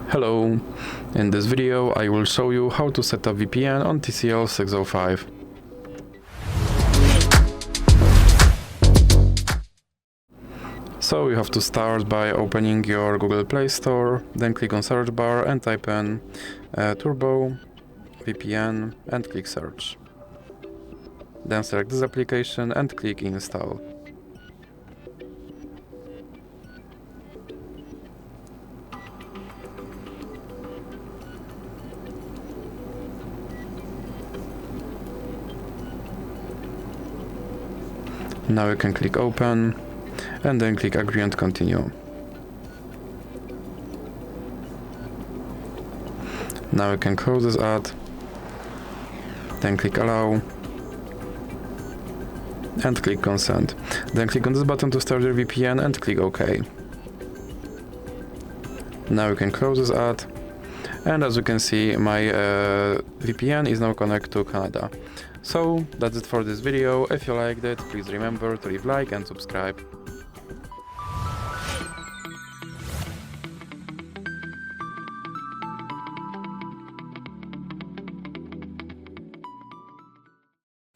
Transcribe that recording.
Hello, in this video I will show you how to set up VPN on TCL 605. So you have to start by opening your Google Play Store, then click on search bar and type in Turbo VPN and click search. Then select this application and click install. Now you can click open and then click agree and continue. Now you can close this ad, then click allow and click consent. Then click on this button to start your VPN and click OK. Now you can close this ad, and as you can see my VPN is now connected to Canada. So that's it for this video. If you liked it, please remember to leave a like and subscribe.